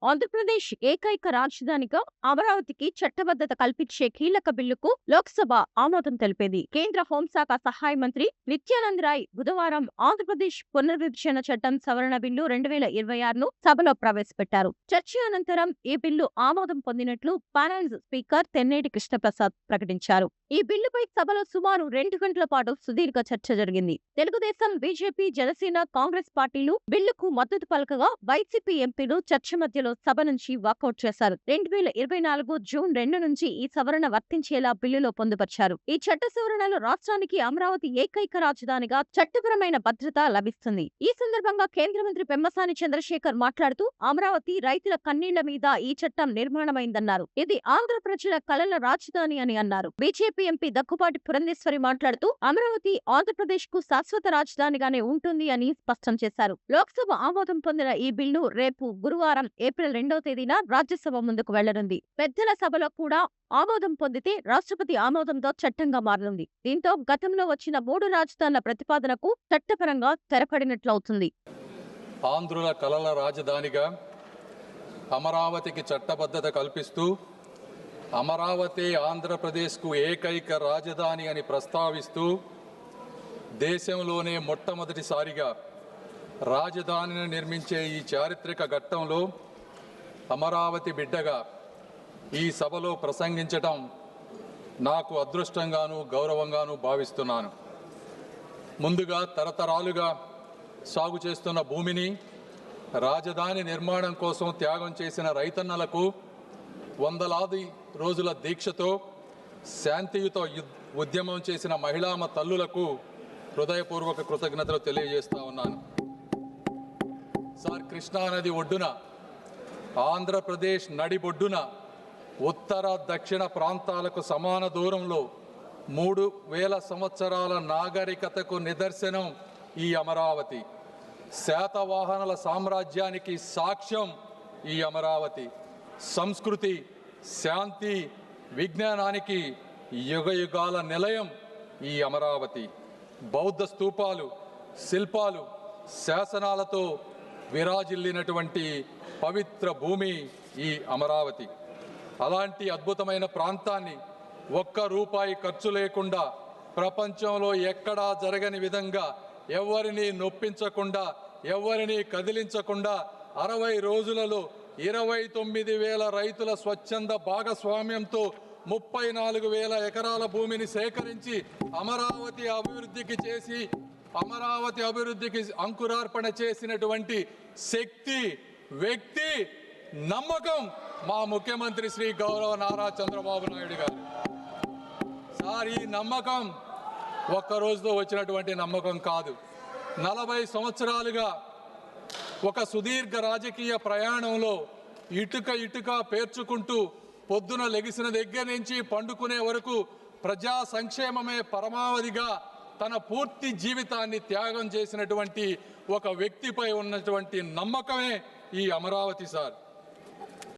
ఆంధ్రప్రదేశ్ ఏకైక రాజధానిగా అమరావతికి చట్టబద్ధత కల్పించే కీలక బిల్లుకు లోక్సభ ఆమోదం తెలిపింది. కేంద్ర హోంశాఖ సహాయ మంత్రి నిత్యానంద్ రాయ్ బుధవారం ఆంధ్రప్రదేశ్ పునర్విభజన చట్టం సవరణ బిల్లు 2026ను సభలో ప్రవేశపెట్టారు. చర్చ అనంతరం ఈ బిల్లు ఆమోదం పొందినట్లు పానల్ స్పీకర్ తెన్నేటి కృష్ణప్రసాద్ ప్రకటించారు. ఈ బిల్లుపై సభలో సుమారు 2 గంటల పాటు సుదీర్ఘ చర్చ జరిగింది. తెలుగుదేశం, బీజేపీ, జనసేన, కాంగ్రెస్ పార్టీలు బిల్లుకు మద్దతు పలకగా వైసీపీ ఎంపీలు చర్చ మధ్యలో సభ నుంచి వాకౌట్ చేశారు. 2024 జూన్ 2 నుంచి ఈ సవరణ వర్తించేలా బిల్లులో పొందుపర్చారు. ఈ చట్ట సవరణలో రాష్ట్రానికి అమరావతి ఏకైక రాజధానిగా చట్టపరమైన భద్రత లభిస్తుంది. ఈ సందర్భంగా కేంద్ర మంత్రి పెమ్మసాని చంద్రశేఖర్ మాట్లాడుతూ అమరావతి రైతుల కన్నీళ్ల మీద ఈ చట్టం నిర్మాణమైందన్నారు. ఇది ఆంధ్ర ప్రజల కలల రాజధాని అని అన్నారు. బీజేపీ ఎంపీ దగ్గుపాటి పురంధేశ్వరి మాట్లాడుతూ అమరావతి ఆంధ్రప్రదేశ్ కు శాశ్వత రాజధానిగానే ఉంటుంది అని స్పష్టం చేశారు. లోక్సభ ఆమోదం పొందిన ఈ బిల్లు రేపు గురువారం ఏప్రిల్ 2వ తేదీన రాజ్యసభ ముందుకు వెళ్లనుంది. పెద్దల సభలో కూడా ఆమోదం పొందితే రాష్ట్రపతి ఆమోదంతో చట్టంగా మారనుంది. దీంతో గతంలో వచ్చిన 3 రాజధానుల ప్రతిపాదనకు చట్టపరంగా తెరపడినట్లవుతుంది. ఆంధ్రుల కలల రాజధానిగా అమరావతికి చట్టబద్ధత కల్పిస్తూ అమరావతి ఆంధ్రప్రదేశ్కు ఏకైక రాజధాని అని ప్రస్తావిస్తూ దేశంలోనే మొట్టమొదటిసారిగా రాజధానిని నిర్మించే ఈ చారిత్రక ఘట్టంలో అమరావతి బిడ్డగా ఈ సభలో ప్రసంగించటం నాకు అదృష్టంగాను గౌరవంగాను భావిస్తున్నాను. ముందుగా తరతరాలుగా సాగు చేస్తున్న భూమిని రాజధాని నిర్మాణం కోసం త్యాగం చేసిన రైతన్నలకు వందలాది రోజుల దీక్షతో శాంతియుత ఉద్యమం చేసిన మహిళామ తల్లులకు హృదయపూర్వక కృతజ్ఞతలు తెలియజేస్తా ఉన్నాను. సార్, కృష్ణానది ఒడ్డున ఆంధ్రప్రదేశ్ నడిబొడ్డున ఉత్తర దక్షిణ ప్రాంతాలకు సమాన దూరంలో 3000 సంవత్సరాల నాగరికతకు నిదర్శనం ఈ అమరావతి. శాతవాహనుల సామ్రాజ్యానికి సాక్ష్యం ఈ అమరావతి. సంస్కృతి, శాంతి, విజ్ఞానానికి యుగయుగాల నిలయం ఈ అమరావతి. బౌద్ధ స్తూపాలు, శిల్పాలు, శాసనాలతో విరాజిల్లినటువంటి పవిత్ర భూమి ఈ అమరావతి. అలాంటి అద్భుతమైన ప్రాంతాన్ని ఒక్క రూపాయి ఖర్చు లేకుండా ప్రపంచంలో ఎక్కడా జరగని విధంగా ఎవరిని నొప్పించకుండా, ఎవరిని కదిలించకుండా 60 రోజులలో 29,000 రైతుల స్వచ్ఛంద భాగస్వామ్యంతో 34,000 ఎకరాల భూమిని సేకరించి అమరావతి అభివృద్ధికి అంకురార్పణ చేసినటువంటి శక్తి, వ్యక్తి, నమ్మకం మా ముఖ్యమంత్రి శ్రీ గౌరవ నారా చంద్రబాబు నాయుడు గారు. సార్, ఈ నమ్మకం ఒక్క రోజుతో వచ్చినటువంటి నమ్మకం కాదు. 40 సంవత్సరాలుగా ఒక సుదీర్ఘ రాజకీయ ప్రయాణంలో ఇటుక పేర్చుకుంటూ పొద్దున లెగిసిన దగ్గర నుంచి పండుకునే వరకు ప్రజా సంక్షేమమే పరమావధిగా తన పూర్తి జీవితాన్ని త్యాగం చేసినటువంటి ఒక వ్యక్తిపై ఉన్నటువంటి నమ్మకమే ఈ అమరావతి సార్.